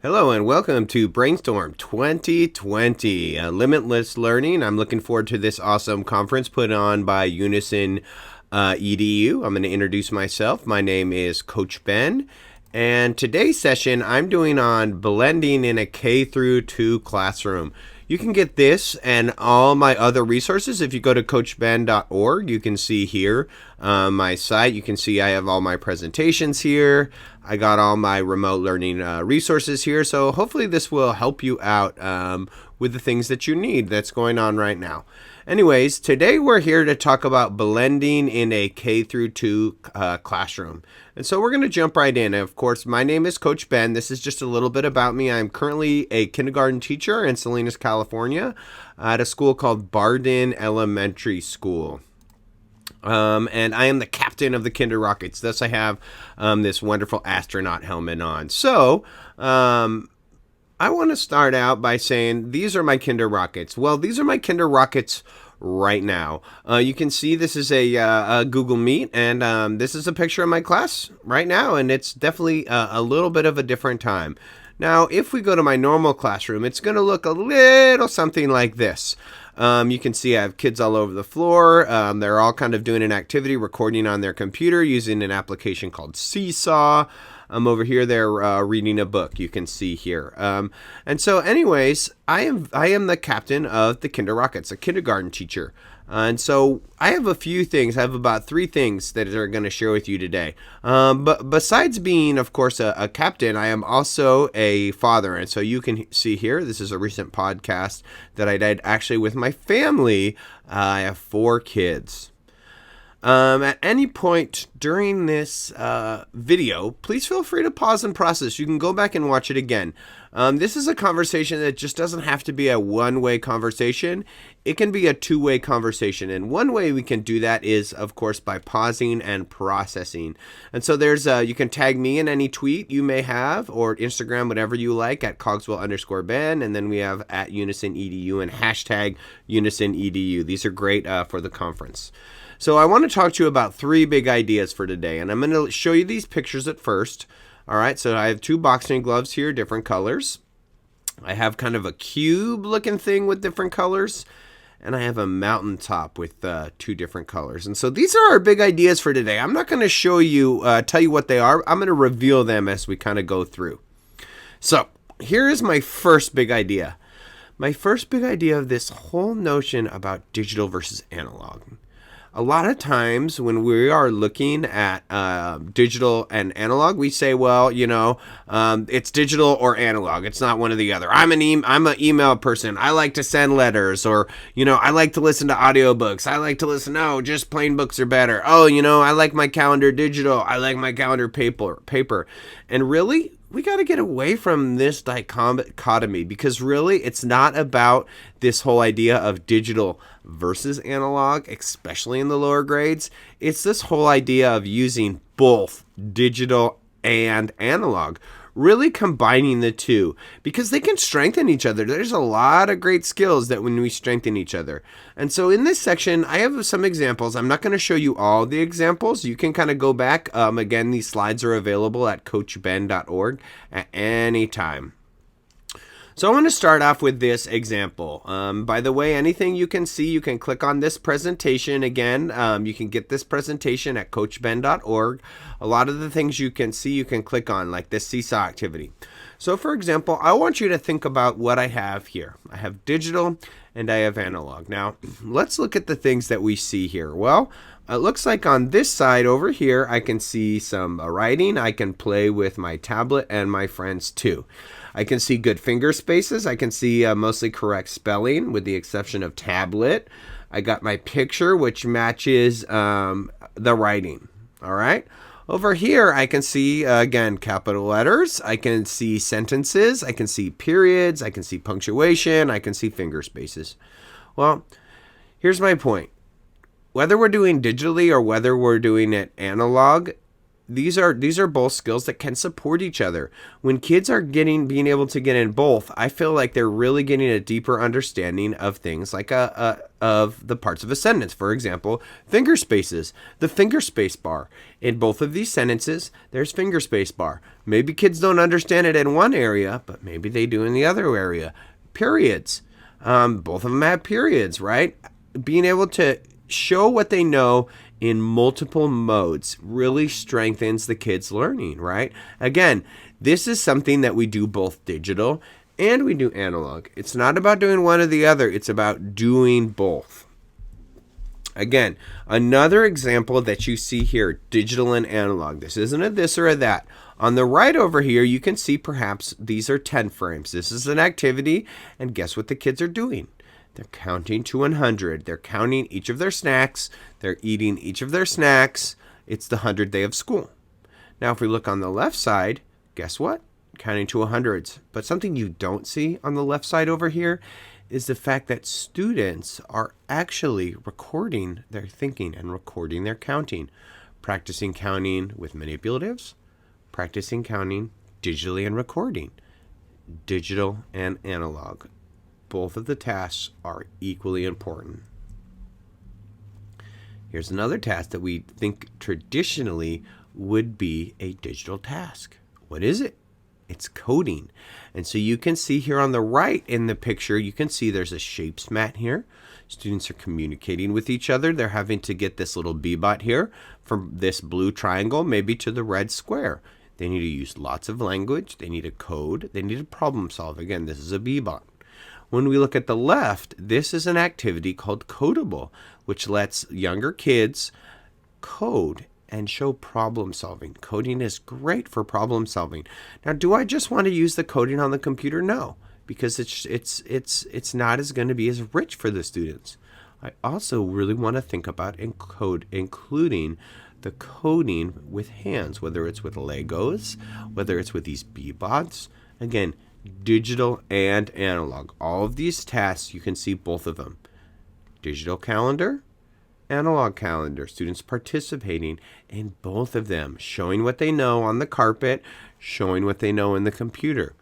Hello and welcome to Brainstorm 2020, Limitless Learning. I'm looking forward to this awesome conference put on by Unison EDU. I'm going to introduce myself. My name is Coach Ben, and today's session I'm doing on blending in a K-2 classroom. You can get this and all my other resources if you go to coachben.org. You can see here my site. You can see I have all my presentations here. I got all my remote learning resources here. So hopefully this will help you out with the things that you need that's going on right now. Anyways, today we're here to talk about blending in a K-2 classroom. And so we're going to jump right in. Of course, my name is Coach Ben. This is just a little bit about me. I'm currently a kindergarten teacher in Salinas, California at a school called Barden Elementary School. And I am the captain of the Kinder Rockets. Thus, I have this wonderful astronaut helmet on. So, I want to start out by saying these are my Kinder Rockets. Well, these are my Kinder Rockets right now. You can see this is a Google Meet, and this is a picture of my class right now, and it's definitely a little bit of a different time. Now, if we go to my normal classroom, it's going to look a little something like this. You can see I have kids all over the floor. They're all kind of doing an activity, recording on their computer using an application called SeeSaw. Over here, they're reading a book. You can see here. And so, anyways, I am the captain of the Kinder Rockets, a kindergarten teacher. And so I have a few things. I have about 3 things that are going to share with you today. But besides being, of course, a captain, I am also a father. And so you can see here, this is a recent podcast that I did actually with my family. I have 4 kids. At any point during this video, please feel free to pause and process. You can go back and watch it again. This is a conversation that just doesn't have to be a one-way conversation. It can be a 2-way conversation. And one way we can do that is, of course, by pausing and processing. And so there's you can tag me in any tweet you may have, or Instagram, whatever you like, at Cogswell_Ben. And then we have at Unison EDU and hashtag Unison EDU. These are great for the conference. So I want to talk to you about 3 big ideas for today, and I'm going to show you these pictures at first. All right, so I have 2 boxing gloves here, different colors. I have kind of a cube looking thing with different colors, and I have a mountaintop with 2 different colors. And so these are our big ideas for today. I'm not going to show you, tell you what they are. I'm going to reveal them as we kind of go through. So here is my first big idea. My first big idea of this whole notion about digital versus analog. A lot of times when we are looking at digital and analog, we say, well, it's digital or analog. It's not one or the other. I'm an email person. I like to send letters, or, I like to listen to audiobooks. I like to listen, just plain books are better. I like my calendar digital. I like my calendar paper. And really, we got to get away from this dichotomy, because really it's not about this whole idea of digital versus analog, especially in the lower grades. It's this whole idea of using both digital and analog, really combining the 2, because they can strengthen each other. There's a lot of great skills that when we strengthen each other. And so in this section, I have some examples. I'm not going to show you all the examples. You can kind of go back. Again, these slides are available at coachben.org at any time. So I want to start off with this example. By the way, anything you can see, you can click on this presentation. Again, you can get this presentation at coachben.org. A lot of the things you can see, you can click on, like this SeeSaw activity. So for example, I want you to think about what I have here. I have digital and I have analog. Now, let's look at the things that we see here. Well, it looks like on this side over here, I can see some writing. I can play with my tablet and my friends too. I can see good finger spaces. I can see mostly correct spelling with the exception of tablet. I got my picture, which matches the writing. All right. Over here, I can see, again, capital letters. I can see sentences. I can see periods. I can see punctuation. I can see finger spaces. Well, here's my point. Whether we're doing digitally or whether we're doing it analog, these are both skills that can support each other. When kids are being able to get in both, I feel like they're really getting a deeper understanding of things like of the parts of a sentence. For example, finger spaces, the finger space bar. In both of these sentences, there's finger space bar. Maybe kids don't understand it in one area, but maybe they do in the other area. Periods. Both of them have periods, right? Being able to show what they know in multiple modes really strengthens the kids' learning, right? Again, this is something that we do both digital and we do analog. It's not about doing one or the other. It's about doing both. Again, another example that you see here, digital and analog. This isn't a this or a that. On the right over here, you can see perhaps these are 10 frames. This is an activity, and guess what the kids are doing? They're counting to 100. They're counting each of their snacks. They're eating each of their snacks. It's the 100th day of school. Now, if we look on the left side, guess what? Counting to 100s. But something you don't see on the left side over here is the fact that students are actually recording their thinking and recording their counting. Practicing counting with manipulatives, practicing counting digitally and recording. Digital and analog. Both of the tasks are equally important. Here's another task that we think traditionally would be a digital task. What is it? It's coding. And so you can see here on the right in the picture, you can see there's a shapes mat here. Students are communicating with each other. They're having to get this little B-bot here from this blue triangle maybe to the red square. They need to use lots of language. They need a code. They need to problem solve. Again, this is a B-bot. When we look at the left, this is an activity called Codable, which lets younger kids code and show problem solving. Coding is great for problem solving. Now, do I just want to use the coding on the computer? No, because it's not as going to be as rich for the students. I also really want to think about including the coding with hands, whether it's with Legos, whether it's with these B-bots. Again, digital and analog. All of these tasks, you can see both of them. Digital calendar, analog calendar. Students participating in both of them, showing what they know on the carpet, showing what they know in the computer.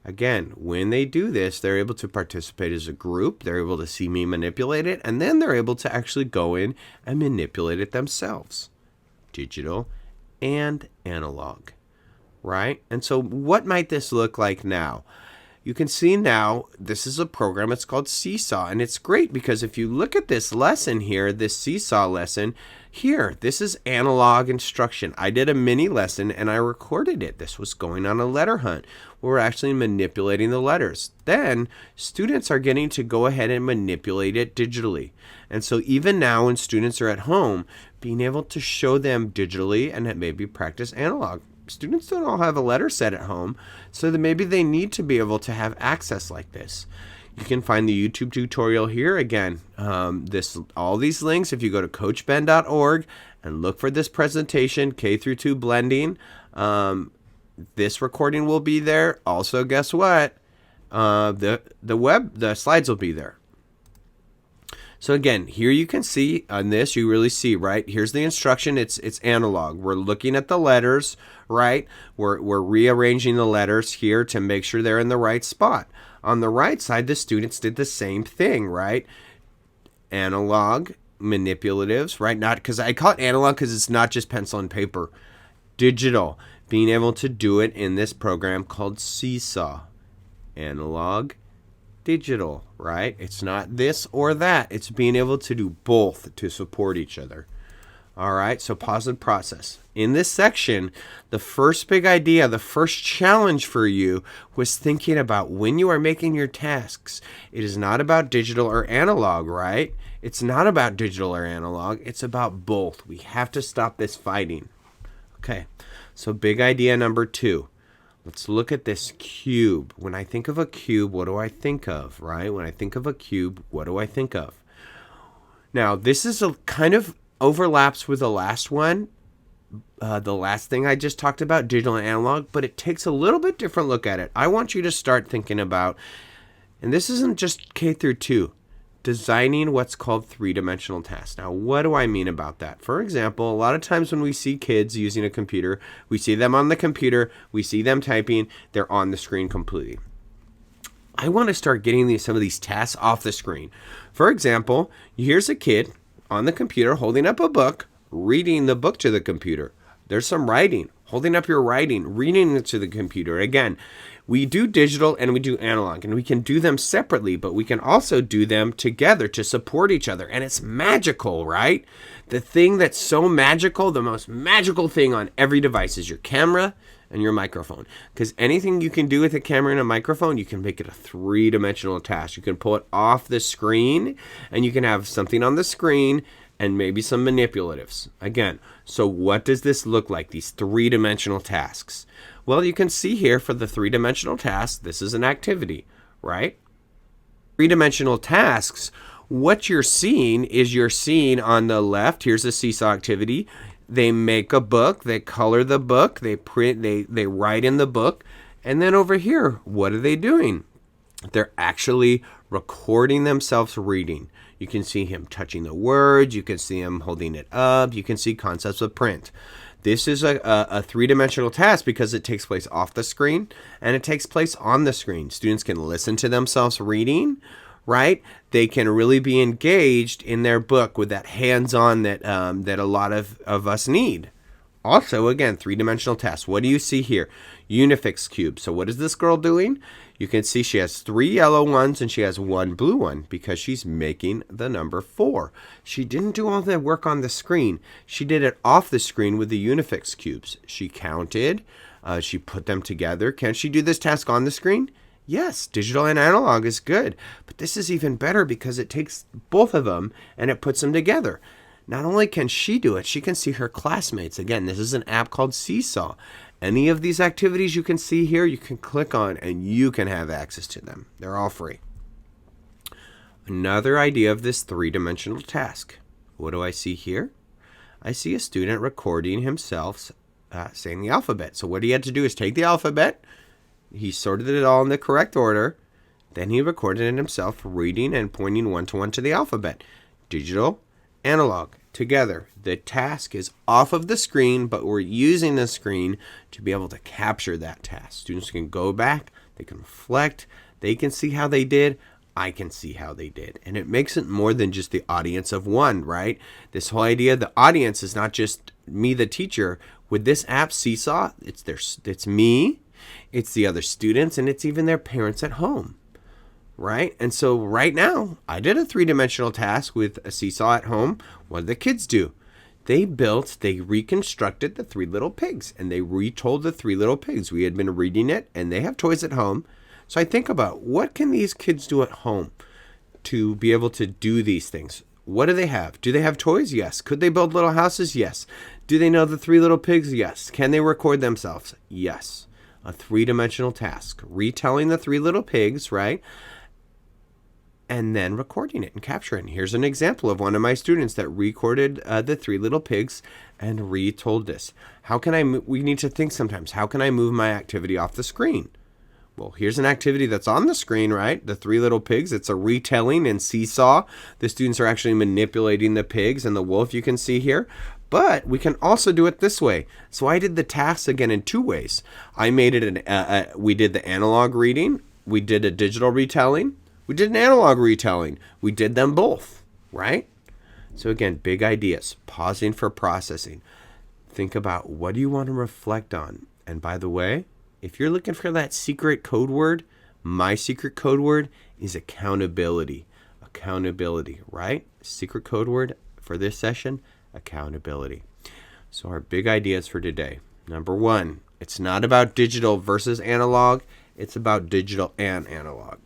Again, when they do this, they're able to participate as a group. They're able to see me manipulate it, and then they're able to actually go in and manipulate it themselves. Digital and analog. Right? And so what might this look like now? You can see now this is a program. It's called SeeSaw. And it's great because if you look at this lesson here, this SeeSaw lesson here, this is analog instruction. I did a mini lesson and I recorded it. This was going on a letter hunt. We're actually manipulating the letters. Then students are getting to go ahead and manipulate it digitally. And so even now when students are at home, being able to show them digitally and maybe practice analog. Students don't all have a letter set at home, so that maybe they need to be able to have access like this. You can find the YouTube tutorial here. Again, all these links, if you go to coachben.org and look for this presentation, K-2 blending, this recording will be there. Also, guess what? The slides will be there. So again, here you can see on this, you really see, right? Here's the instruction. It's analog. We're looking at the letters, right? We're rearranging the letters here to make sure they're in the right spot. On the right side, the students did the same thing, right? Analog, manipulatives, right? Not because I call it analog because it's not just pencil and paper. Digital, being able to do it in this program called SeeSaw. Analog, digital, right? It's not this or that. It's being able to do both to support each other. All right, so pause and process. In this section, the first big idea, the first challenge for you was thinking about when you are making your tasks. It is not about digital or analog, right? It's not about digital or analog. It's about both. We have to stop this fighting. Okay, so big idea number 2. Let's look at this cube. When I think of a cube, what do I think of, right? When I think of a cube, what do I think of? Now, this is a kind of overlaps with the last one, the last thing I just talked about, digital and analog, but it takes a little bit different look at it. I want you to start thinking about, and this isn't just K through 2, designing what's called three-dimensional tasks. Now, what do I mean about that? For example, a lot of times when we see kids using a computer, we see them on the computer, we see them typing, they're on the screen completely. I want to start getting some of these tasks off the screen. For example, here's a kid on the computer holding up a book, reading the book to the computer. There's some writing, holding up your writing, reading it to the computer. Again, we do digital and we do analog, and we can do them separately, but we can also do them together to support each other. And it's magical, right? The thing that's so magical, the most magical thing on every device is your camera and your microphone. Because anything you can do with a camera and a microphone, you can make it a three-dimensional task. You can pull it off the screen, and you can have something on the screen and maybe some manipulatives. Again, so what does this look like, these three-dimensional tasks? Well, you can see here for the three-dimensional task, this is an activity, right? Three-dimensional tasks, what you're seeing on the left, here's a SeeSaw activity. They make a book, they color the book, they print, they write in the book. And then over here, what are they doing? They're actually recording themselves reading. You can see him touching the words, you can see him holding it up, you can see concepts of print. This is a three-dimensional task because it takes place off the screen and it takes place on the screen. Students can listen to themselves reading, right? They can really be engaged in their book with that hands-on that a lot of us need. Also, again, three-dimensional tasks. What do you see here? Unifix cube. So what is this girl doing? You can see she has 3 yellow ones and she has 1 blue one because she's making the number 4. She didn't do all the work on the screen. She did it off the screen with the Unifix cubes. She counted. She put them together. Can she do this task on the screen? Yes, digital and analog is good. But this is even better because it takes both of them and it puts them together. Not only can she do it, she can see her classmates. Again, this is an app called SeeSaw. Any of these activities you can see here, you can click on and you can have access to them. They're all free. Another idea of this three-dimensional task. What do I see here? I see a student recording himself saying the alphabet. So what he had to do is take the alphabet, he sorted it all in the correct order, then he recorded it himself reading and pointing one-to-one to the alphabet. Digital, analog, together. The task is off of the screen, but we're using the screen to be able to capture that task. Students can go back, they can reflect, they can see how they did, I can see how they did. And it makes it more than just the audience of one, right? This whole idea, the audience is not just me, the teacher. With this app, SeeSaw, it's me, it's the other students, and it's even their parents at home. Right? And so right now, I did a three-dimensional task with a SeeSaw at home. What did the kids do? They reconstructed the 3 little pigs, and they retold the 3 little pigs. We had been reading it, and they have toys at home. So I think about, what can these kids do at home to be able to do these things? What do they have? Do they have toys? Yes. Could they build little houses? Yes. Do they know the 3 little pigs? Yes. Can they record themselves? Yes. A three-dimensional task. Retelling the 3 little pigs, right? And then recording it and capturing it. Here's an example of one of my students that recorded the 3 little pigs and retold this. How can we need to think sometimes, how can I move my activity off the screen? Well, here's an activity that's on the screen, right? The 3 little pigs. It's a retelling in SeeSaw. The students are actually manipulating the pigs and the wolf you can see here. But we can also do it this way. So I did the task again in 2 ways. I made it we did the analog reading. We did a digital retelling. We did an analog retelling. We did them both, right? So again, big ideas. Pausing for processing. Think about, what do you want to reflect on? And by the way, if you're looking for that secret code word, my secret code word is accountability. Accountability, right? Secret code word for this session, accountability. So our big ideas for today. Number 1, it's not about digital versus analog. It's about digital and analog.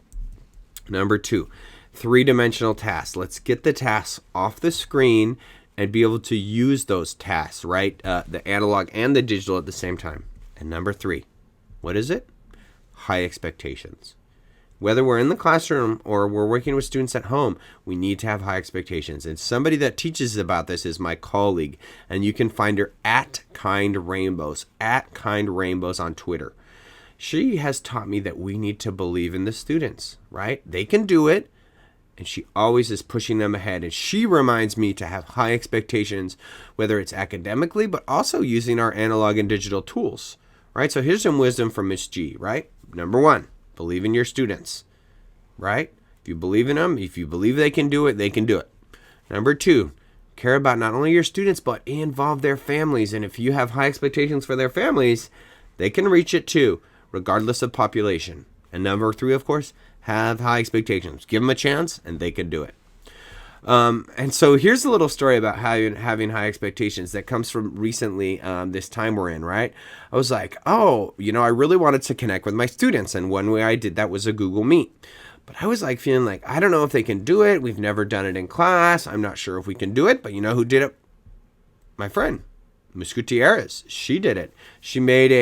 Number 2, three-dimensional tasks. Let's get the tasks off the screen and be able to use those tasks, right? The analog and the digital at the same time. And number 3, what is it? High expectations. Whether we're in the classroom or we're working with students at home, we need to have high expectations. And somebody that teaches about this is my colleague. And you can find her at Kind Rainbows on Twitter. She has taught me that we need to believe in the students, right? They can do it. And she always is pushing them ahead. And she reminds me to have high expectations, whether it's academically, but also using our analog and digital tools, right? So here's some wisdom from Miss G, right? Number one, believe in your students, right? If you believe in them, if you believe they can do it, they can do it. Number two, care about not only your students, but involve their families. And if you have high expectations for their families, they can reach it too, regardless of population. And number three, of course, have high expectations. Give them a chance, and they can do it. And so here's a little story about having high expectations that comes from recently, this time we're in, right? I was like, I really wanted to connect with my students. And one way I did that was a Google Meet. But I was like feeling like, I don't know if they can do it. We've never done it in class. I'm not sure if we can do it. But you know who did it? My friend, Ms. Gutierrez. She did it. She made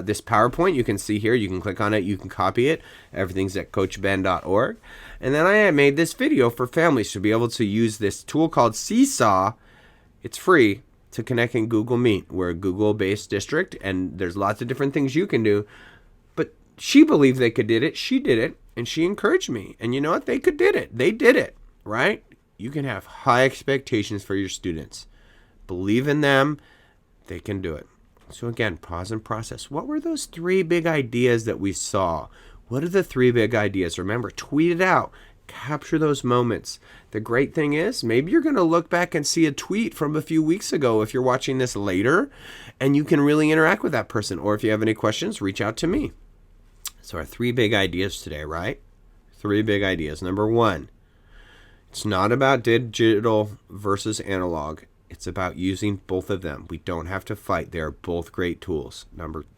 this PowerPoint. You can see here. You can click on it. You can copy it. Everything's at coachben.org. And then I had made this video for families to be able to use this tool called SeeSaw. It's free to connect in Google Meet. We're a Google-based district, and there's lots of different things you can do. But she believed they could did it. She did it. And she encouraged me. And you know what? They did it. They did it, right? You can have high expectations for your students. Believe in them. They can do it. So again, pause and process. What were those three big ideas that we saw? What are the three big ideas? Remember, tweet it out. Capture those moments. The great thing is, maybe you're going to look back and see a tweet from a few weeks ago if you're watching this later, and you can really interact with that person. Or if you have any questions, reach out to me. So our three big ideas today, right? Three big ideas. Number one, it's not about digital versus analog. It's about using both of them. We don't have to fight. They're both great tools.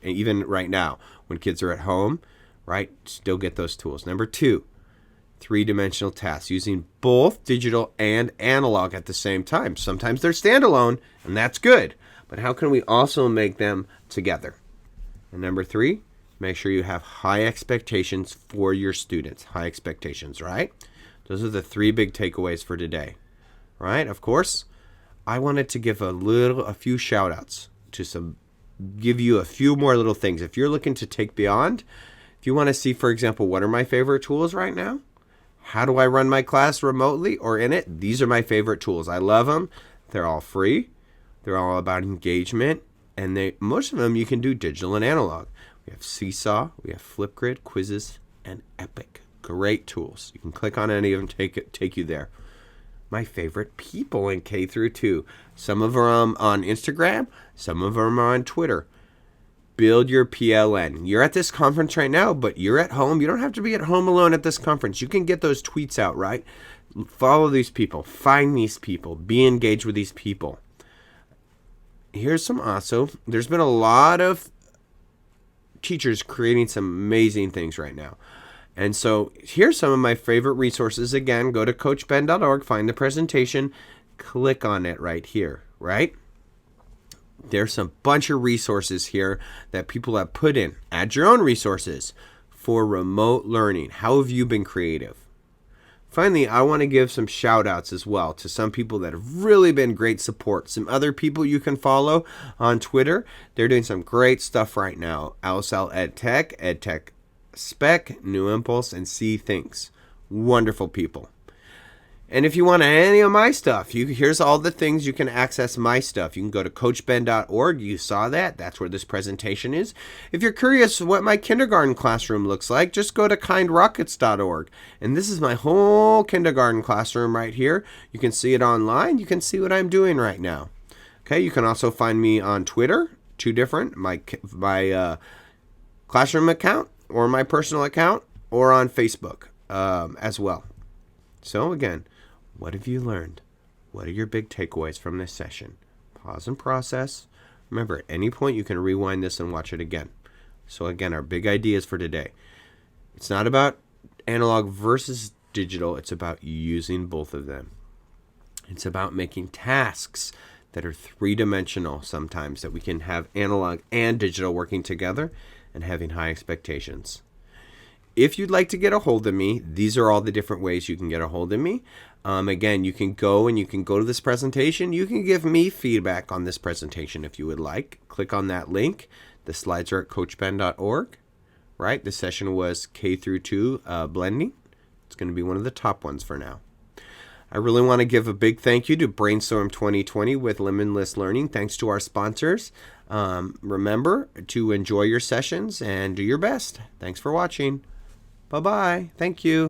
Even right now, when kids are at home, right, still get those tools. Number two, three-dimensional tasks, using both digital and analog at the same time. Sometimes they're standalone, and that's good. But how can we also make them together? And number three, make sure you have high expectations for your students. High expectations, right? Those are the three big takeaways for today, right? Of course, I wanted to give a few shout outs to give you a few more little things. If you're looking to take beyond, if you want to see, for example, what are my favorite tools right now? How do I run my class remotely or in it? These are my favorite tools. I love them. They're all free. They're all about engagement. And most of them you can do digital and analog. We have SeeSaw, we have Flipgrid, Quizzes, and Epic. Great tools. You can click on any of them, take you there. My favorite people in K-2. Some of them on Instagram, some of them are on Twitter. Build your PLN. You're at this conference right now, but you're at home. You don't have to be at home alone at this conference. You can get those tweets out, right? Follow these people. Find these people. Be engaged with these people. Here's some also. There's been a lot of teachers creating some amazing things right now. And so here's some of my favorite resources. Again, go to coachben.org, find the presentation, click on it right here, right? There's a bunch of resources here that people have put in. Add your own resources for remote learning. How have you been creative? Finally, I want to give some shout outs as well to some people that have really been great support. Some other people you can follow on Twitter. They're doing some great stuff right now. Alisal edtech Spec, New Impulse, and See Thinks. Wonderful people. And if you want any of my stuff, here's all the things you can access my stuff. You can go to coachben.org. You saw that. That's where this presentation is. If you're curious what my kindergarten classroom looks like, just go to kindrockets.org. And this is my whole kindergarten classroom right here. You can see it online. You can see what I'm doing right now. Okay, you can also find me on Twitter, two different, my classroom account or my personal account, or on Facebook as well. So again, what have you learned? What are your big takeaways from this session? Pause and process. Remember, at any point you can rewind this and watch it again. So again, our big ideas for today. It's not about analog versus digital. It's about using both of them. It's about making tasks that are three-dimensional sometimes, that we can have analog and digital working together and having high expectations. If you'd like to get a hold of me, these are all the different ways you can get a hold of me. Again, you can go to this presentation. You can give me feedback on this presentation if you would like. Click on that link. The slides are at coachben.org, right? The session was K-2 blending. It's going to be one of the top ones for now. I really want to give a big thank you to Brainstorm 2020 with Limitless Learning. Thanks to our sponsors. Remember to enjoy your sessions and do your best. Thanks for watching. Bye-bye. Thank you.